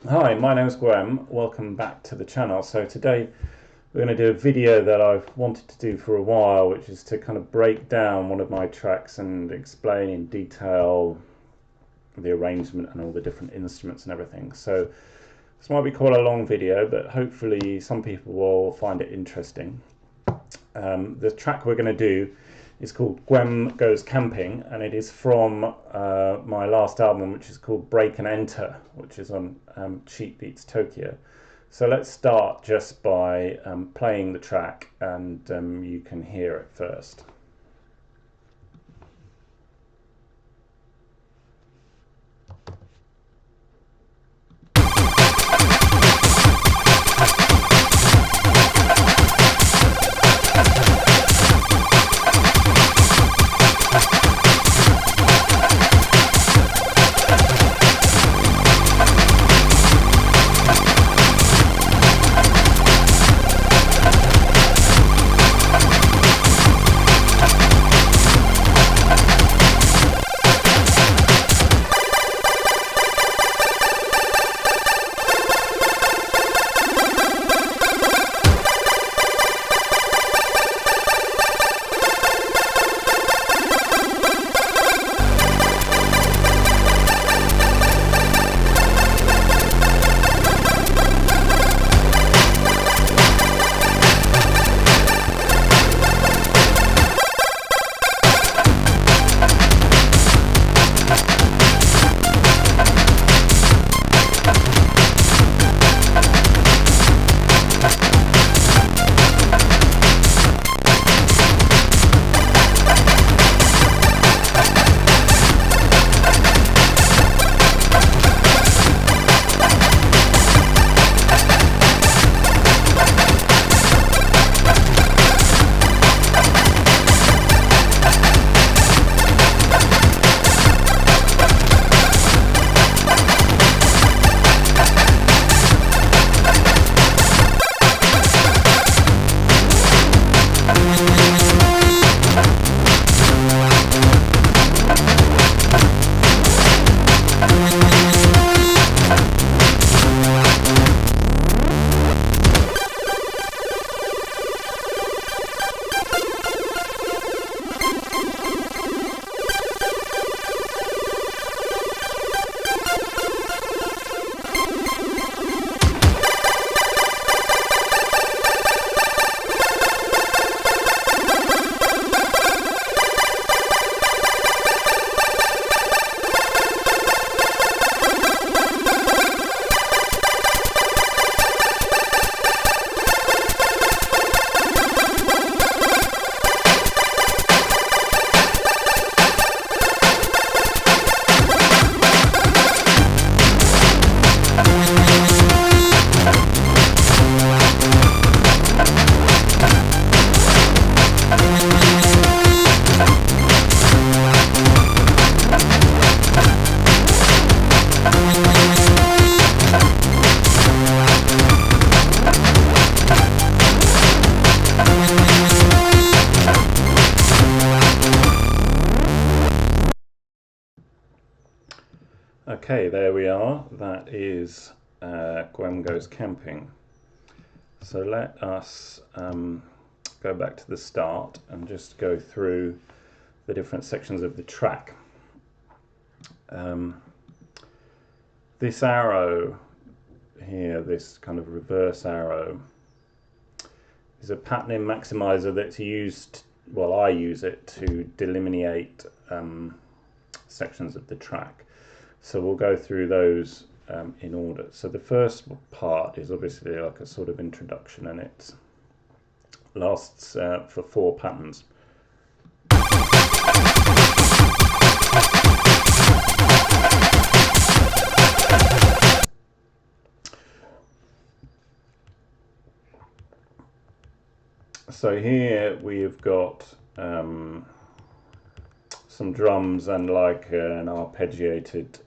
Hi, my name is gwEm. Welcome back to the channel. So today we're going to do a video that I've wanted to do for a while, which is to kind of break down one of my tracks and explain in detail the arrangement and all the different instruments and everything. So this might be quite a long video, but hopefully some people will find it interesting. The track we're going to do is called gwEm Goes Camping, and it is from my last album, which is called Break and Enter, which is on Cheapbeats Tokyo. So let's start just by playing the track, and you can hear it first. Okay, there we are. That is gwEm Goes Camping. So let us go back to the start and just go through the different sections of the track. This arrow here, this kind of reverse arrow, is a pattern in maxYMiser that's used, well, I use it to delineate sections of the track. So we'll go through those in order. So the first part is obviously like a sort of introduction, and it lasts for 4 patterns. So here we've got some drums and like an arpeggiated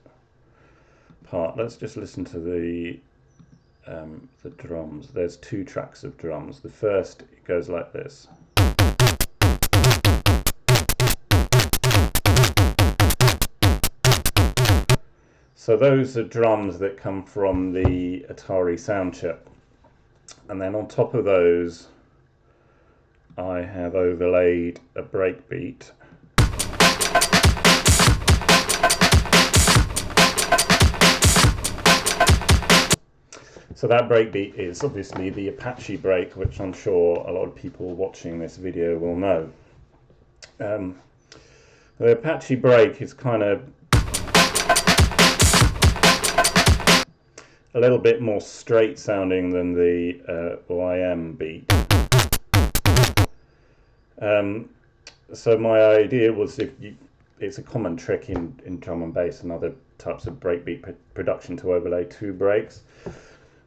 part. Let's just listen to the drums. There's 2 tracks of drums. The first, it goes like this. So those are drums that come from the Atari sound chip, and then on top of those I have overlaid a breakbeat. So that breakbeat is obviously the Apache break, which I'm sure a lot of people watching this video will know. The Apache break is kind of a little bit more straight sounding than the gwEm beat. So my idea was, it's a common trick in drum and bass and other types of breakbeat production to overlay two breaks.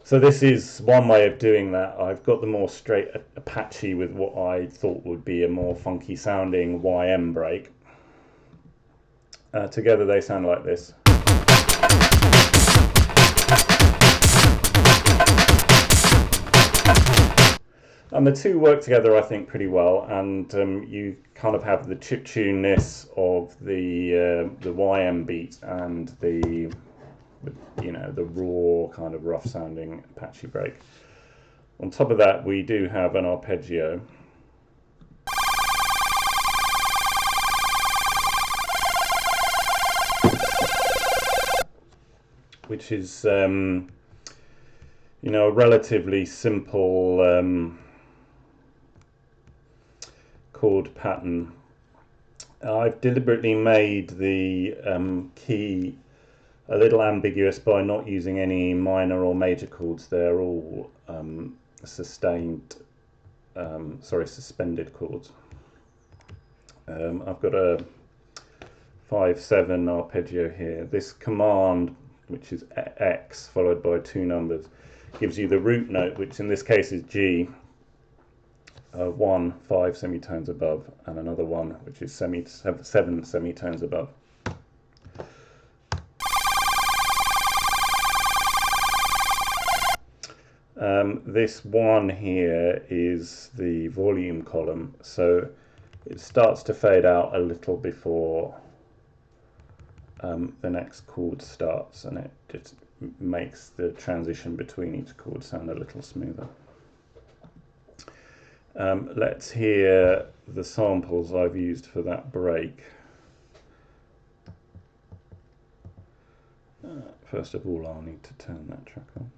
So this is one way of doing that. I've got the more straight Apache with what I thought would be a more funky sounding gwEm break. Together they sound like this. And the two work together, I think, pretty well, and you kind of have the chiptune-ness of the gwEm beat and the raw kind of rough-sounding Apache break. On top of that, we do have an arpeggio. Which is, a relatively simple chord pattern. I've deliberately made the key a little ambiguous by not using any minor or major chords. They're all suspended chords. I've got a 5/7 arpeggio here. This command, which is X followed by two numbers, gives you the root note, which in this case is G, 1 5 semitones above, and another one which is 7 semitones above. This one here is the volume column, so it starts to fade out a little before the next chord starts, and it just makes the transition between each chord sound a little smoother. Let's hear the samples I've used for that break. First of all, I'll need to turn that track on.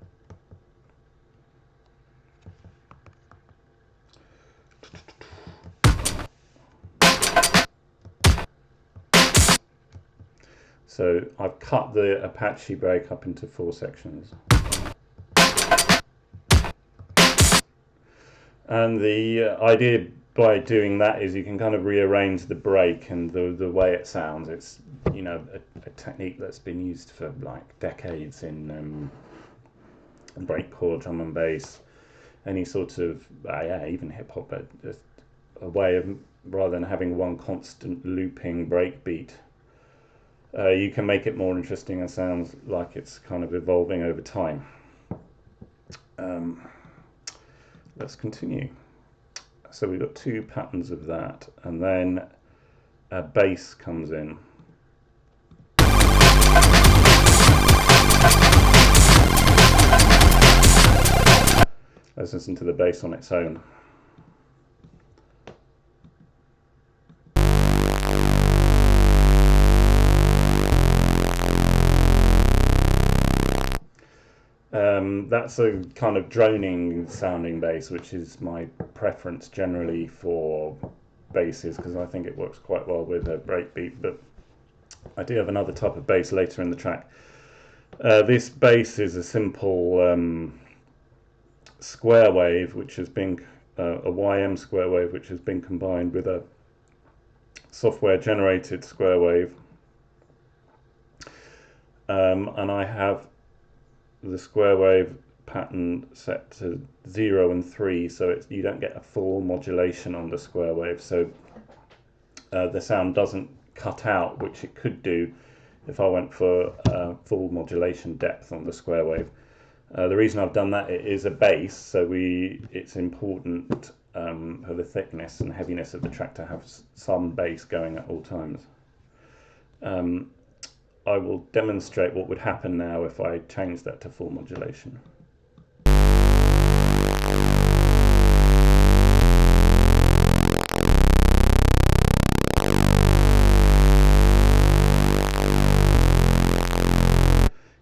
So I've cut the Apache break up into 4 sections. And the idea by doing that is you can kind of rearrange the break and the way it sounds. It's, a technique that's been used for like decades in breakcore, drum and bass, any sort of, even hip hop, but just a way of, rather than having one constant looping break beat, you can make it more interesting and sounds like it's kind of evolving over time. Let's continue. So we've got 2 patterns of that, and then a bass comes in. Let's listen to the bass on its own. That's a kind of droning sounding bass, which is my preference generally for basses, because I think it works quite well with a breakbeat, but I do have another type of bass later in the track. This bass is a simple square wave, which has been a gwEm square wave, which has been combined with a software generated square wave, and I have the square wave pattern set to 0 and 3, so you don't get a full modulation on the square wave, so the sound doesn't cut out, which it could do if I went for full modulation depth on the square wave. The reason I've done that, it is a bass, so it's important for the thickness and heaviness of the track to have some bass going at all times. I will demonstrate what would happen now if I change that to full modulation.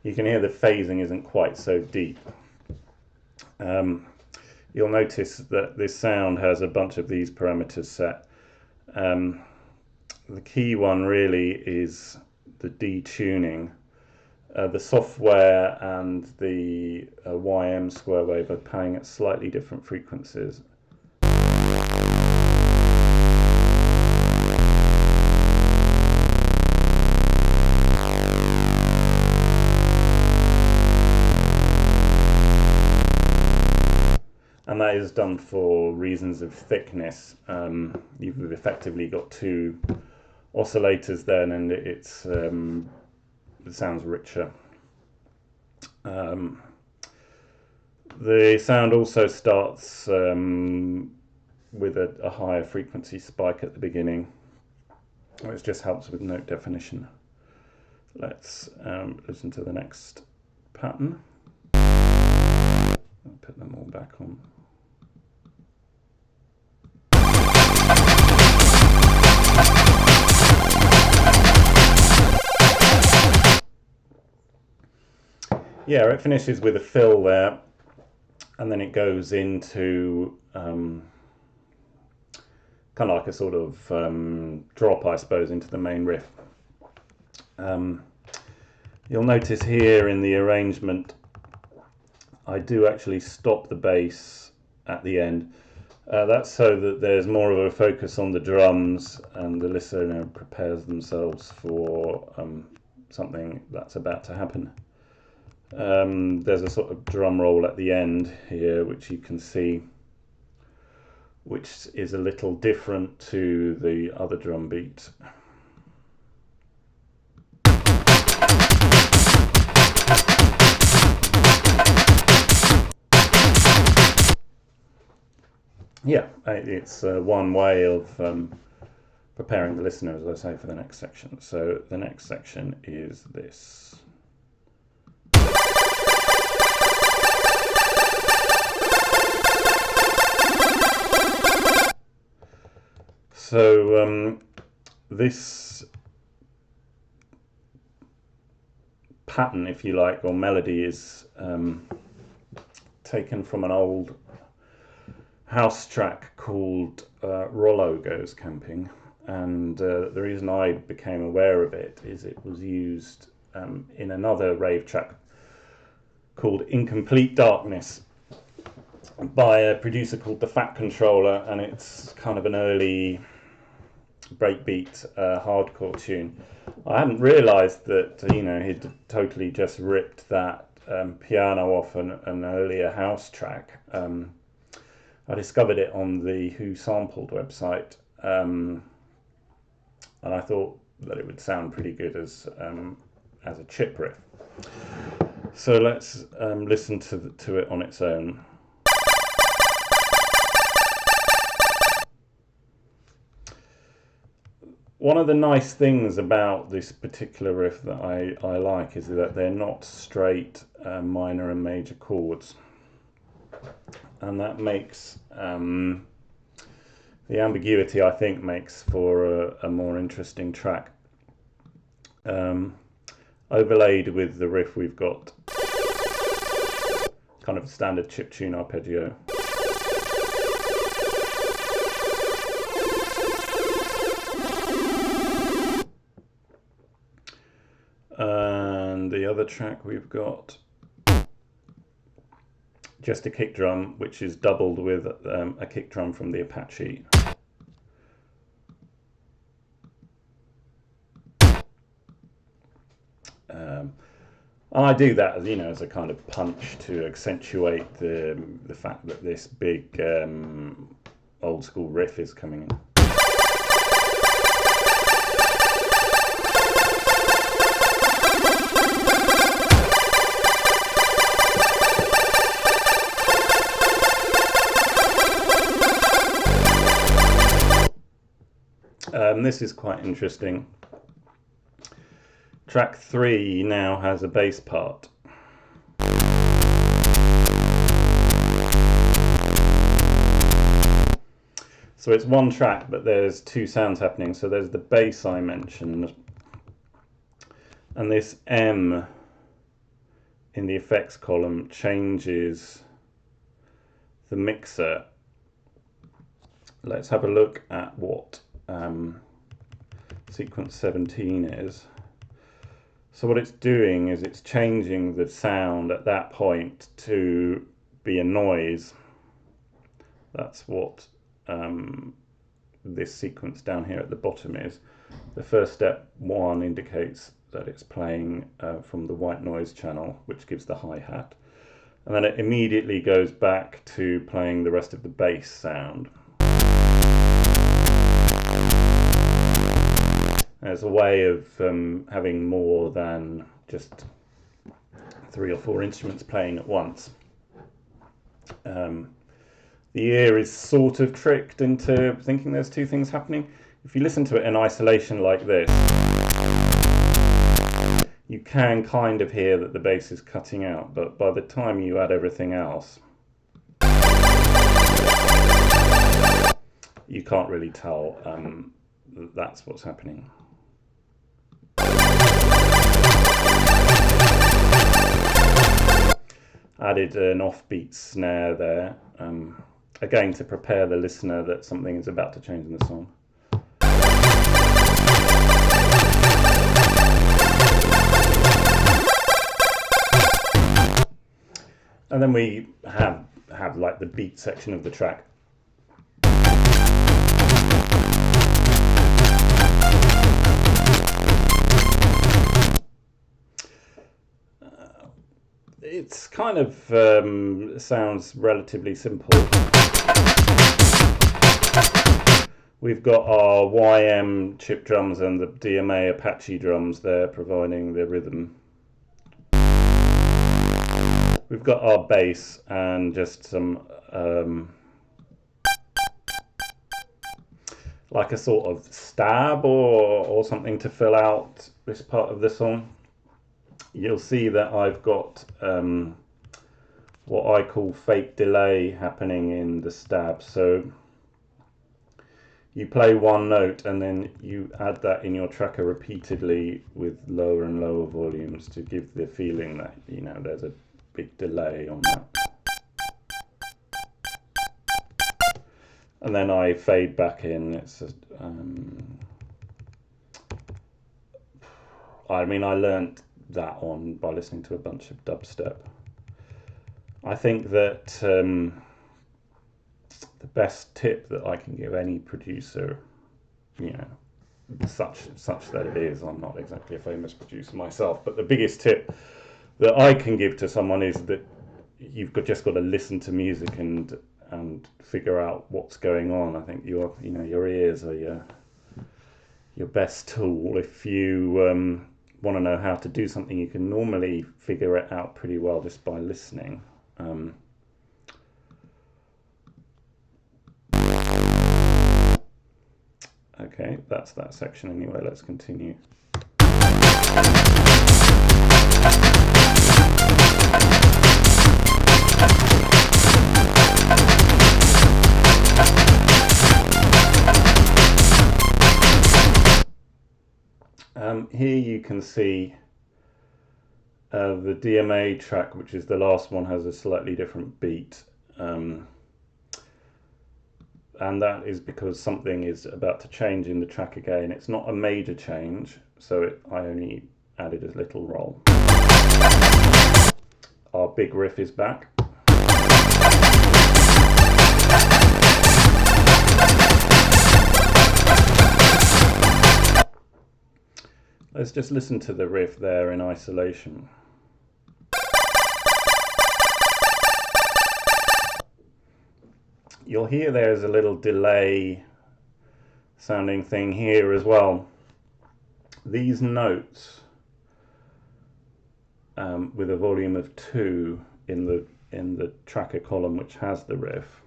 You can hear the phasing isn't quite so deep. You'll notice that this sound has a bunch of these parameters set. The key one really is the detuning. The software and the gwEm square wave are playing at slightly different frequencies. And that is done for reasons of thickness. You've effectively got two oscillators then, and it sounds richer. The sound also starts with a higher frequency spike at the beginning, which just helps with note definition. Let's listen to the next pattern. I'll put them all back on. Yeah, it finishes with a fill there, and then it goes into kind of like a sort of drop, I suppose, into the main riff. You'll notice here in the arrangement, I do actually stop the bass at the end. That's so that there's more of a focus on the drums and the listener prepares themselves for something that's about to happen. There's a sort of drum roll at the end here, which you can see, which is a little different to the other drum beat. Yeah, it's one way of preparing the listener, as I say, for the next section. So the next section is this. So this pattern, if you like, or melody is taken from an old house track called Rollo Goes Camping, and the reason I became aware of it is it was used in another rave track called Incomplete Darkness by a producer called The Fat Controller, and it's kind of an early breakbeat hardcore tune. I hadn't realised that he'd totally just ripped that piano off an earlier house track. I discovered it on the Who Sampled website, and I thought that it would sound pretty good as a chip riff. So let's listen to it on its own. One of the nice things about this particular riff that I like is that they're not straight minor and major chords. And that makes the ambiguity, I think, makes for a more interesting track. Overlaid with the riff, we've got kind of a standard chiptune arpeggio. And the other track we've got just a kick drum, which is doubled with a kick drum from the Apache. And I do that as a kind of punch to accentuate the fact that this big old school riff is coming in. This is quite interesting. Track 3 now has a bass part. So it's one track, but there's two sounds happening. So there's the bass I mentioned, and this M in the effects column changes the mixer. Let's have a look at what sequence 17 is. So what it's doing is it's changing the sound at that point to be a noise. That's what this sequence down here at the bottom is. The first step 1 indicates that it's playing from the white noise channel, which gives the hi-hat, and then it immediately goes back to playing the rest of the bass sound. As a way of having more than just 3 or 4 instruments playing at once. The ear is sort of tricked into thinking there's 2 things happening. If you listen to it in isolation like this, you can kind of hear that the bass is cutting out, but by the time you add everything else, you can't really tell that's what's happening. Added an offbeat snare there, again to prepare the listener that something is about to change in the song. And then we have like the beat section of the track. It's kind of sounds relatively simple. We've got our gwEm chip drums and the DMA Apache drums there providing the rhythm. We've got our bass and just some like a sort of stab or something to fill out this part of the song. You'll see that I've got what I call fake delay happening in the stab. So you play one note and then you add that in your tracker repeatedly with lower and lower volumes to give the feeling that, you know, there's a big delay on that. And then I fade back in. It's I mean, I learnt that by listening to a bunch of dubstep. I think that the best tip that I can give any producer, you know, such that it is, I'm not exactly a famous producer myself, but the biggest tip that I can give to someone is that you've just got to listen to music and figure out what's going on. I think your ears are your best tool. If you want to know how to do something, you can normally figure it out pretty well just by listening. Okay, that's that section anyway. Let's continue. Here you can see the DMA track, which is the last one, has a slightly different beat. And that is because something is about to change in the track again. It's not a major change, so I only added a little roll. Our big riff is back. Let's just listen to the riff there in isolation. You'll hear there's a little delay sounding thing here as well. These notes with a volume of 2 in the tracker column, which has the riff,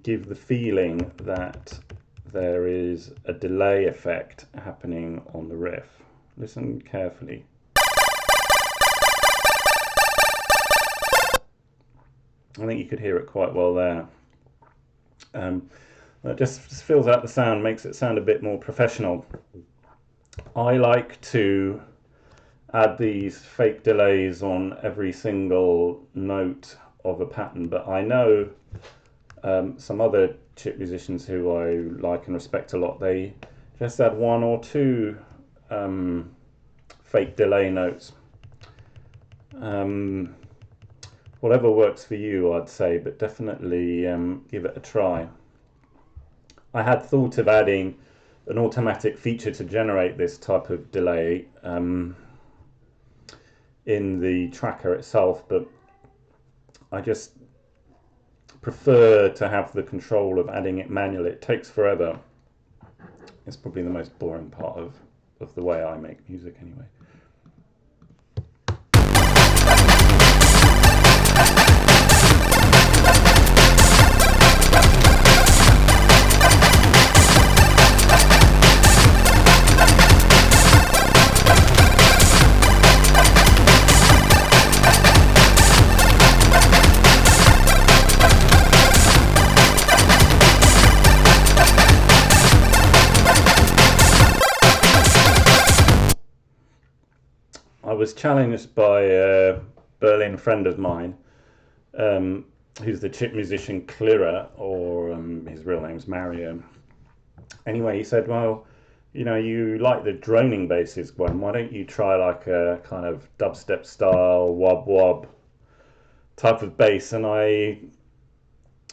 give the feeling that there is a delay effect happening on the riff. Listen carefully. I think you could hear it quite well there. That just fills out the sound, makes it sound a bit more professional. I like to add these fake delays on every single note of a pattern, but I know some other chip musicians who I like and respect a lot, they just add 1 or 2 fake delay notes. Whatever works for you, I'd say, but definitely give it a try. I had thought of adding an automatic feature to generate this type of delay in the tracker itself, but I just prefer to have the control of adding it manually. It takes forever. It's probably the most boring part of the way I make music anyway. I was challenged by a Berlin friend of mine, who's the chip musician Klira, or his real name's Mario. Anyway, he said, well, you know, you like the droning basses, gwEm, why don't you try like a kind of dubstep style, wob wob type of bass? And I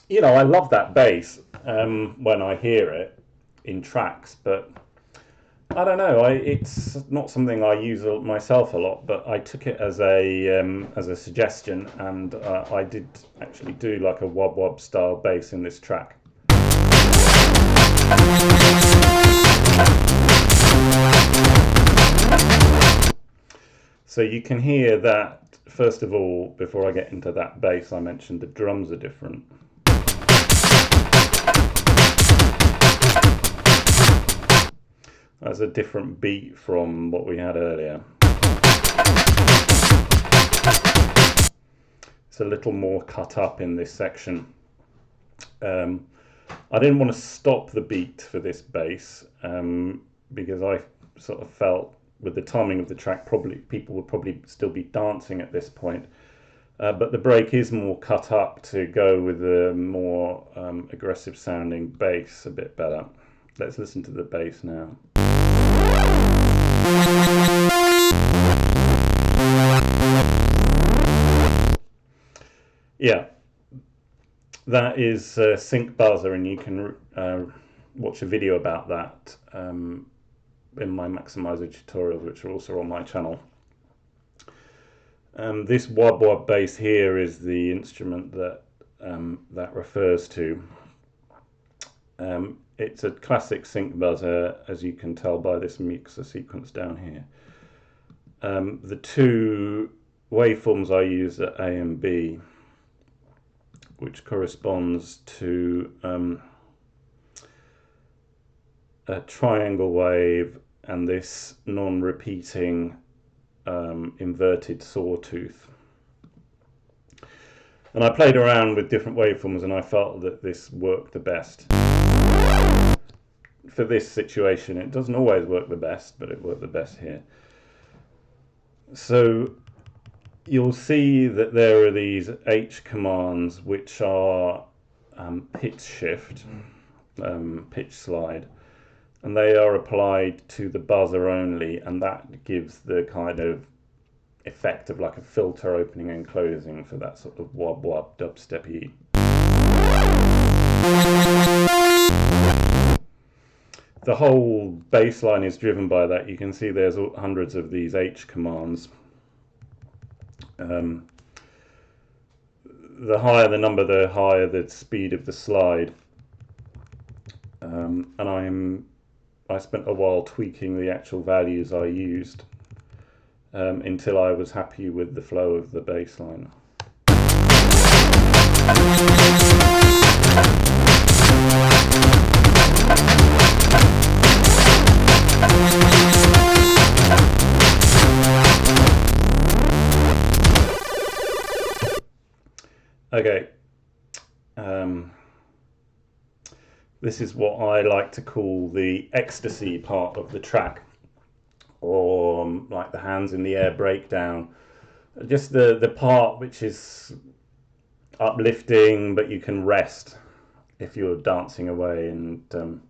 love that bass when I hear it in tracks, but I don't know. It's not something I use myself a lot, but I took it as a suggestion, and I did actually do like a wob wob style bass in this track. So you can hear that, first of all, before I get into that bass, I mentioned the drums are different. That's a different beat from what we had earlier. It's a little more cut up in this section. I didn't want to stop the beat for this bass because I sort of felt with the timing of the track, people would probably still be dancing at this point. But the break is more cut up to go with a more aggressive sounding bass a bit better. Let's listen to the bass now. Yeah, that is sync buzzer, and you can watch a video about that in my maxYMiser tutorials, which are also on my channel. This wob wob bass here is the instrument that that refers to. It's a classic sync buzzer, as you can tell by this mixer sequence down here. The 2 waveforms I use are A and B, which corresponds to a triangle wave and this non-repeating inverted sawtooth. And I played around with different waveforms and I felt that this worked the best. For this situation, it doesn't always work the best, but it worked the best here. So you'll see that there are these H commands which are pitch shift, pitch slide, and they are applied to the buzzer only, and that gives the kind of effect of like a filter opening and closing for that sort of wob wob dubstep-y. The whole bass line is driven by that. You can see there's hundreds of these H commands. The higher the number, the higher the speed of the slide. And I spent a while tweaking the actual values I used until I was happy with the flow of the bass line. Okay, this is what I like to call the ecstasy part of the track, or like the hands in the air breakdown. Just the part which is uplifting, but you can rest if you're dancing away and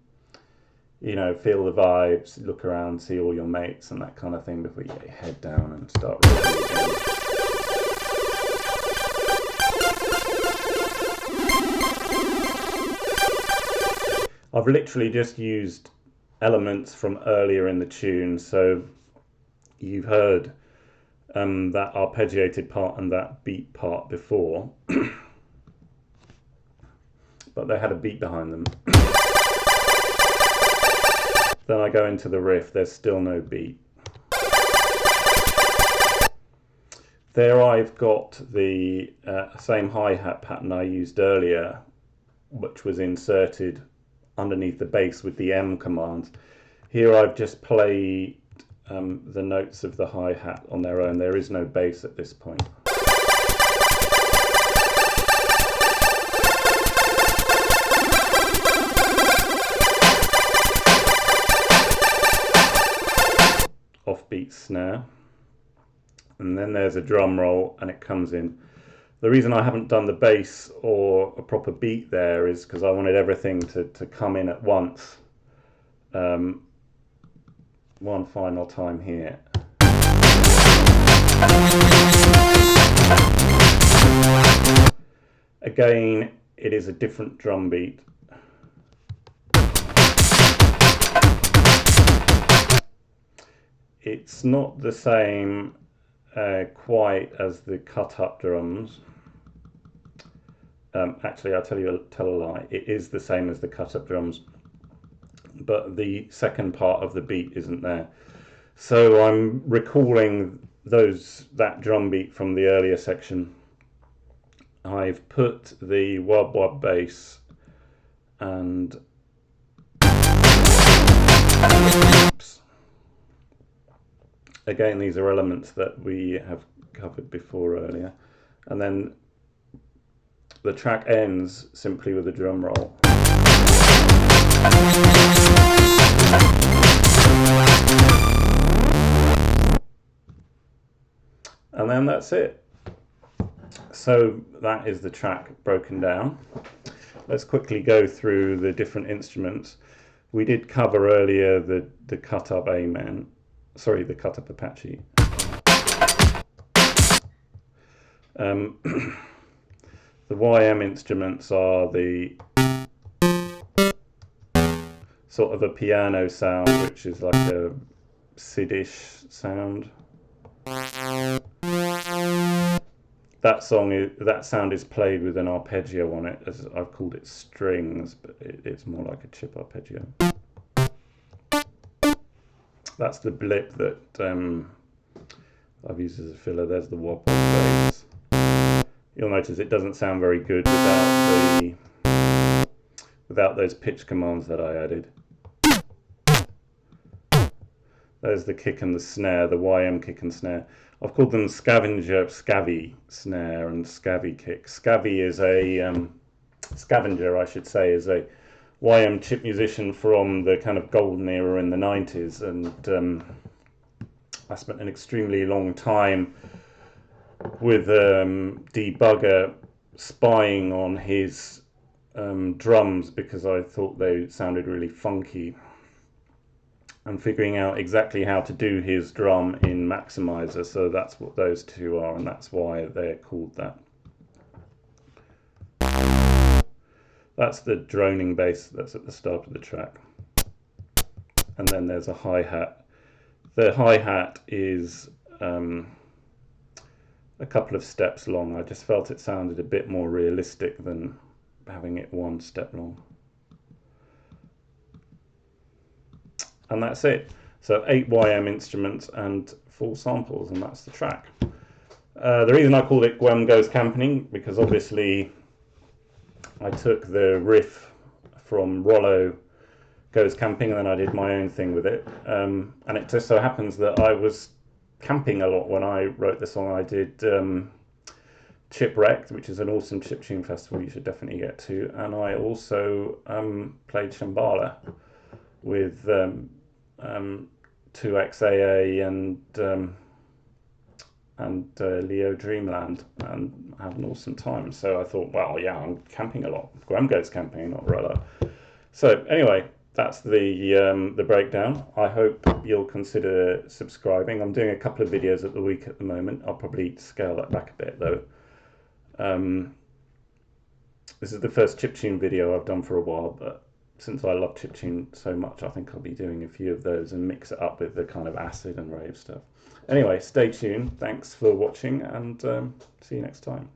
you know, feel the vibes, look around, see all your mates and that kind of thing before you get your head down and start rocking again. I've literally just used elements from earlier in the tune, so you've heard that arpeggiated part and that beat part before, but they had a beat behind them. Then I go into the riff, there's still no beat. There I've got the same hi-hat pattern I used earlier, which was inserted underneath the bass with the M command. Here I've just played the notes of the hi-hat on their own. There is no bass at this point. Offbeat snare, and then there's a drum roll and it comes in. The reason I haven't done the bass or a proper beat there is because I wanted everything to come in at once. One final time here. Again, it is a different drum beat. It's not the same quite as the cut-up drums. Actually, I'll tell a line. It is the same as the cut-up drums, but the second part of the beat isn't there. So I'm recalling that drum beat from the earlier section. I've put the wub wub bass and oops. Again, these are elements that we have covered before earlier, and then the track ends simply with a drum roll. And then that's it. So that is the track broken down. Let's quickly go through the different instruments. We did cover earlier the cut-up Amen. Sorry, the cut-up Apache. The YM instruments are the sort of a piano sound, which is like a Sid-ish sound. That sound is played with an arpeggio on it, as I've called it strings, but it's more like a chip arpeggio. That's the blip that I've used as a filler. There's the wobble bass. You'll notice it doesn't sound very good without those pitch commands that I added. There's the kick and the snare, the YM kick and snare. I've called them scavvy snare and scavvy kick. Scavvy is a scavenger, I should say, is a YM chip musician from the kind of golden era in the 90s, and I spent an extremely long time with Debugger spying on his drums because I thought they sounded really funky, and figuring out exactly how to do his drum in maxYMiser. So that's what those two are, and that's why they're called that. That's the droning bass that's at the start of the track. And then there's a hi-hat. The hi-hat is a couple of steps long. I just felt it sounded a bit more realistic than having it one step long. And that's it. So 8 YM instruments and 4 samples, and that's the track. The reason I called it gwEm Goes Camping, because obviously I took the riff from Rollo Goes Camping, and then I did my own thing with it. And it just so happens that I was camping a lot when I wrote the song. I did Chipwrecked, which is an awesome chiptune festival you should definitely get to, and I also played Shambhala with 2XAA and Leo Dreamland, and had an awesome time. So I thought, well, yeah, I'm camping a lot. gwEm goes camping, not Roller. So anyway, that's the breakdown. I hope you'll consider subscribing. I'm doing a couple of videos at the week at the moment. I'll probably scale that back a bit though. This is the first chiptune video I've done for a while, but since I love chiptune so much, I think I'll be doing a few of those and mix it up with the kind of acid and rave stuff. Anyway, stay tuned. Thanks for watching, and see you next time.